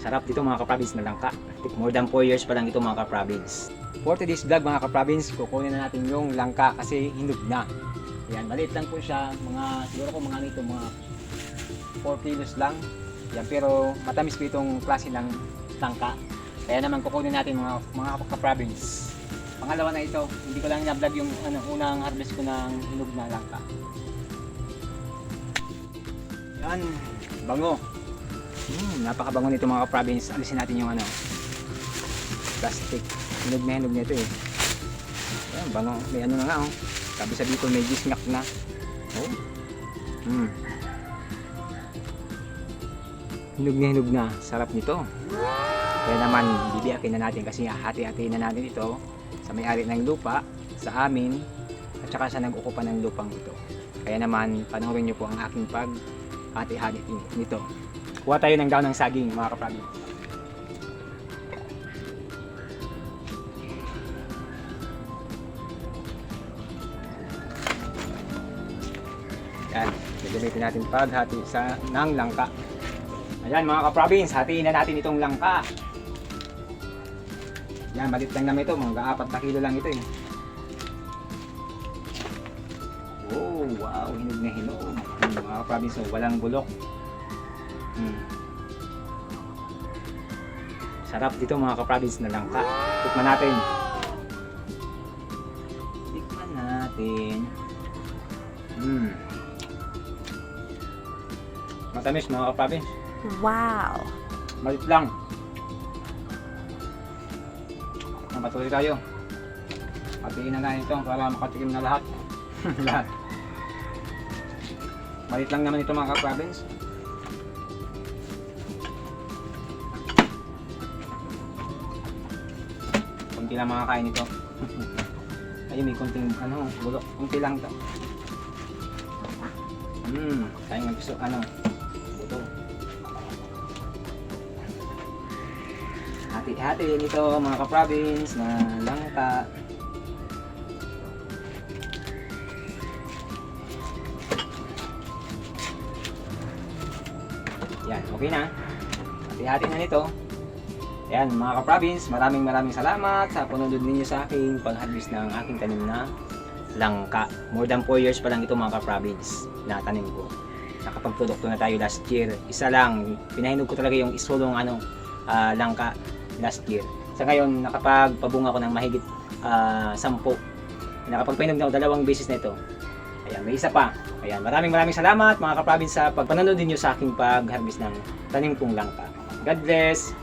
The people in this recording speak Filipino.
Sarap dito mga ka-province na langka. More than 4 years pa lang ito mga ka-province. For today's vlog mga ka-province, kukunin na natin yung langka kasi hinog na. Yan, maliit lang po siya, siguro ko mga nito, mga 4 kilos lang. Yan, pero matamis po itong klase ng langka. Kaya naman kukunin natin mga ka-province. Pangalawa na ito, hindi ko lang na-vlog yung unang harvest ko ng hinog na langka. Yan, bango. Napakabango nito mga ka-province. Alisin natin yung plastic. Hinog na ito eh. Yan, bango. May na nga oh. Sabi sa dito may gisngak na. Oh. Hinog na. Sarap nito. Kaya naman bibiyakin na natin kasi hati-hatiin na natin ito sa may-ari ng lupa, sa amin, at saka sa nag-ukupa ng lupang ito. Kaya naman panoorin nyo po ang aking pag-hati-hati nito. Kuha tayo ng daon ng saging mga ka-province. Yan, gagamitin natin paghati ng langka. Ayan mga ka-province, hatiin na natin itong langka. Yan, malit lang naman ito, mga 4 na kilo lang ito eh. Oh, wow, hinog na hinog. Mga ka-province, walang bulok. Sarap dito mga ka-province na langka. Tikman natin. Matamis mga ka-province. Wow! Malit lang. Matuloy tayo. Hatiin na natin ito para makatikim na lahat. Lahat. Malit lang naman ito mga ka-province. Kunti lang makakain ito. Ayun, may kunting bulok. Kunti lang ito. Tayo mag-gusto buto. Hati-hati nito mga ka-province na langka. Yan, okay na. Hati-hati na nito. Yan mga ka-province, maraming salamat sa panunod ninyo sa aking pag-harvest ng aking tanim na langka. More than 4 years pa lang ito mga ka-province na tanim ko. Nakapagprodukto na tayo last year. Isa lang, pinahinog ko talaga yung isulong langka last year. Sa ngayon, nakapagpabunga ko ng mahigit 10. Nakapagpainog na ako 2 beses na ito. Ayan, may isa pa. Ayan, maraming salamat mga ka-province sa pagpanonood niyo sa aking pag-harvest ng tanim kong langka. God bless!